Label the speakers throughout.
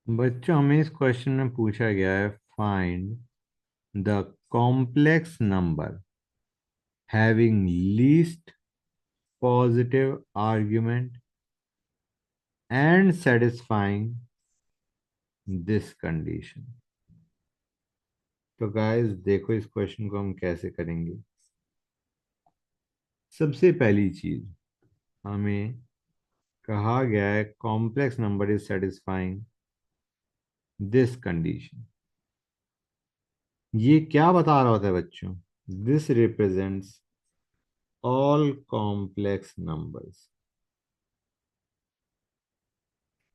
Speaker 1: बच्चों, हमें इस क्वेश्चन में पूछा गया है, find the complex number having least positive argument and satisfying this condition. तो गाइस देखो, इस क्वेश्चन को हम कैसे करेंगे। सबसे पहली चीज, हमें कहा गया है complex number is satisfying this condition. ये क्या बता रहा होता है बच्चों? This represents all complex numbers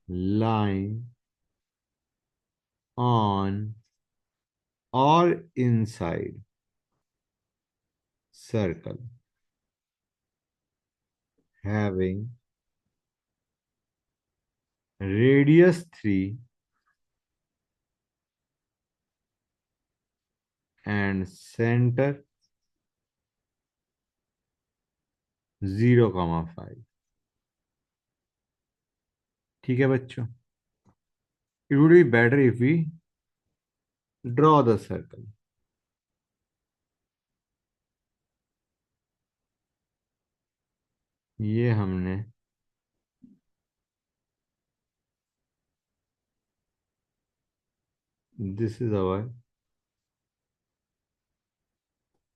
Speaker 1: lying on or inside circle having radius 3 and center 0, 5। ठीक है बच्चों, it would be better if we draw the circle। ये हमने दिस इज आवर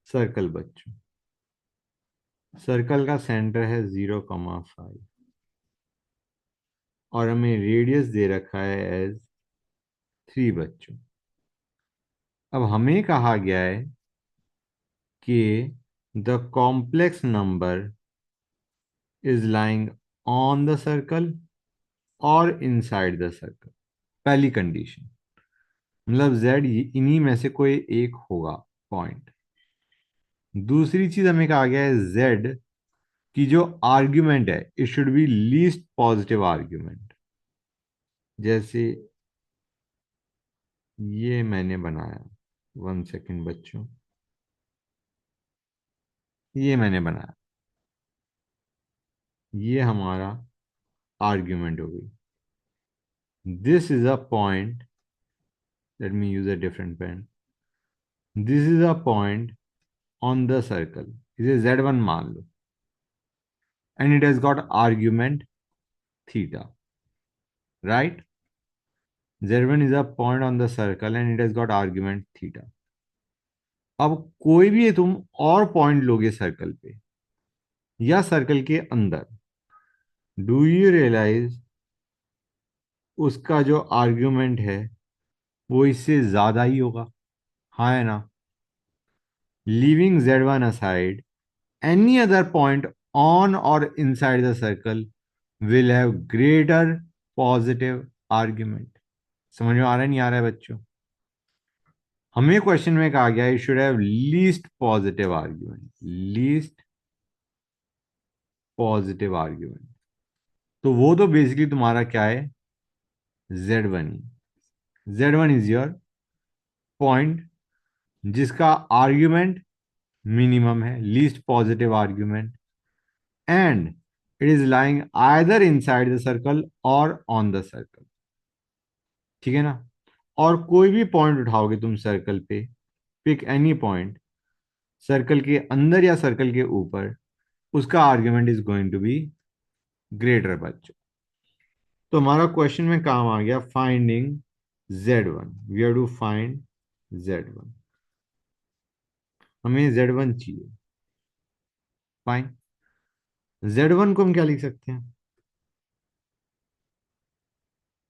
Speaker 1: सर्कल बच्चों। सर्कल का सेंटर है 0, 5 और हमें रेडियस दे रखा है एज 3 बच्चों। अब हमें कहा गया है कि the complex number is lying on the circle और इनसाइड द सर्कल। पहली कंडीशन, मतलब जेड इन्हीं में से कोई एक होगा पॉइंट। दूसरी चीज हमें कहा गया है जेड की जो आर्ग्यूमेंट है it should be least positive argument. जैसे ये मैंने बनाया, 1 सेकेंड बच्चों, ये मैंने बनाया, ये हमारा आर्ग्यूमेंट हो गई। This is a point, let me use a different pen. This is a point on the circle, इसे Z1 मान लो, and it has got argument theta, right? Z1 is a point on the circle and it has got argument theta। अब कोई भी तुम और point लोगे circle पे या सर्कल के अंदर, डू यू रियलाइज उसका जो आर्ग्यूमेंट है वो इससे ज्यादा ही होगा, हाँ है ना? Leaving Z1 aside, any other point on or inside the circle will have greater positive argument। समझ में आ रहा है नहीं आ रहा है बच्चों? हमें क्वेश्चन में कहा गया you should have least positive argument, least positive argument. तो वो तो बेसिकली तुम्हारा क्या है? Z1 he. Z1 is your point जिसका आर्ग्यूमेंट मिनिमम है, least positive argument, and it is lying either inside the circle और ऑन द सर्कल। ठीक है ना? और कोई भी पॉइंट उठाओगे तुम सर्कल पे, पिक एनी पॉइंट सर्कल के अंदर या सर्कल के ऊपर, उसका argument is going to be greater बच्चों। तो हमारा क्वेश्चन में काम आ गया finding Z1। We have to find Z1। हमें Z1 चाहिए। फाइन, Z1 को हम क्या लिख सकते हैं?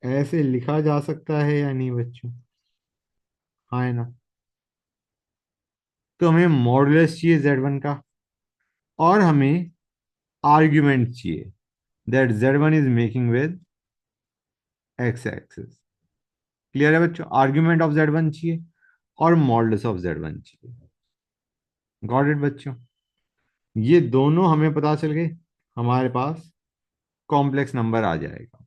Speaker 1: ऐसे लिखा जा सकता है या नहीं बच्चों? हाँ है ना? तो हमें मॉडुलस चाहिए Z1 का, और हमें आर्ग्यूमेंट चाहिए that Z1 is making with x axis. Clear है बच्चों? आर्ग्यूमेंट ऑफ Z1 चाहिए और मॉडुलस ऑफ Z1 चाहिए। गॉट इट बच्चों? ये दोनों हमें पता चल गए, हमारे पास कॉम्प्लेक्स नंबर आ जाएगा।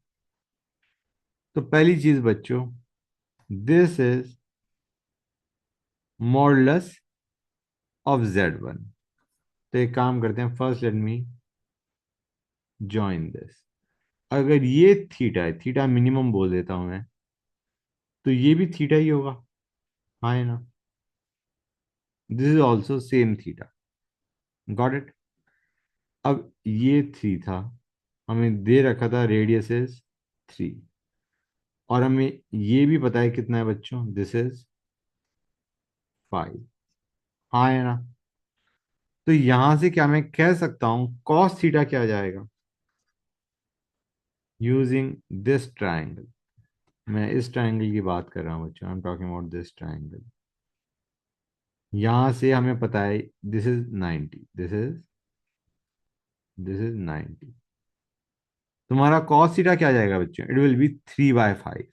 Speaker 1: तो पहली चीज बच्चों, this is modulus of Z1। तो एक काम करते हैं, first let me join this. अगर ये थीटा है, थीटा मिनिमम बोल देता हूं मैं, तो ये भी थीटा ही होगा, हाँ है ना। This is also same theta. Got it. अब ये थ्री था, हमें दे रखा था रेडियस इज थ्री, और हमें ये भी पता है कितना है बच्चों, दिस इज फाइव, हाँ है ना। तो यहां से क्या मैं कह सकता हूं कॉस थीटा क्या आ जाएगा, यूजिंग दिस ट्राइंगल। मैं इस ट्राइंगल की बात कर रहा हूं बच्चों, I am talking about this triangle. यहां से हमें पता है दिस इज 90, दिस इज 90। तुम्हारा कॉस थीटा क्या आ जाएगा बच्चों, it will be 3/5।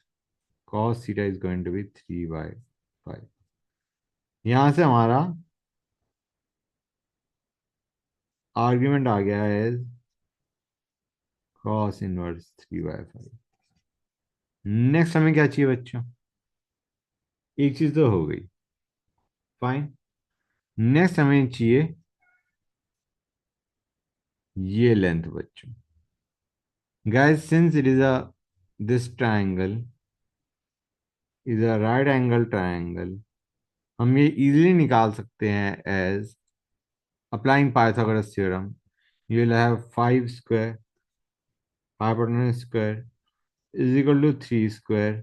Speaker 1: Cos theta is going to be 3/5। यहां से हमारा आर्ग्यूमेंट आ गया है कॉस इनवर्स 3/5। नेक्स्ट हमें क्या चाहिए बच्चों, एक चीज तो हो गई, फाइन। नेक्स्ट हमें चाहिए ये लेंथ बच्चों। Guys since it is a this triangle is a right angle triangle, हम ये इजीली निकाल सकते हैं as applying Pythagoras theorem. You will have 5 square, hypotenuse square is equal to 3 square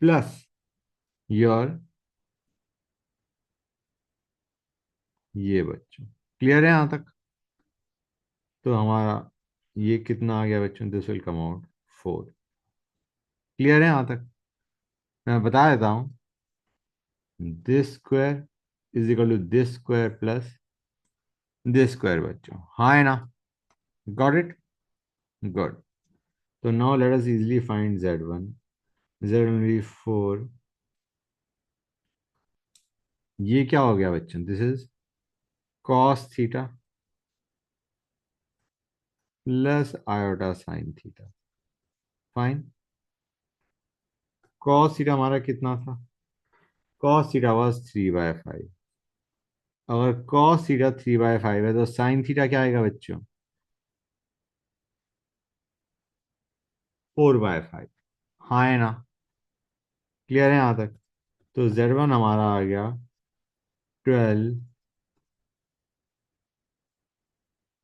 Speaker 1: plus your ये बच्चों। क्लियर है यहाँ तक। तो हमारा ये कितना आ गया बच्चों, this will come out 4। Clear है यहाँ तक। मैं बता देता हूँ, this square is equal to this square plus this square बच्चों, हाँ है ना। Got it, good. तो now let us easily find z1। z1 will be 4। ये क्या हो गया बच्चों, this is cos theta plus iota sine theta, fine. cos theta हमारा कितना था, cos थीटा वॉज 3/5। अगर cos थीटा 3/5 है तो साइन थीटा क्या आएगा बच्चों, 4/5, हाँ है ना। क्लियर है यहाँ तक। तो z1 हमारा आ गया 12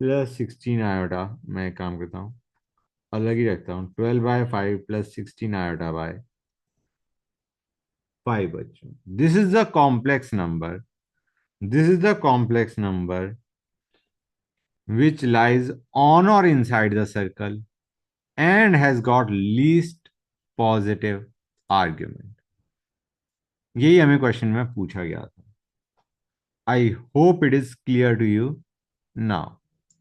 Speaker 1: प्लस 16 आयोटा। मैं एक काम करता हूँ, अलग ही रखता हूँ, 12/5 प्लस 16 आयोटा बाय 5 बच्चों। This is the complex number, this is the complex number which lies on or inside the circle and has got least positive argument। यही हमें क्वेश्चन में पूछा गया था। I hope it is clear to you now.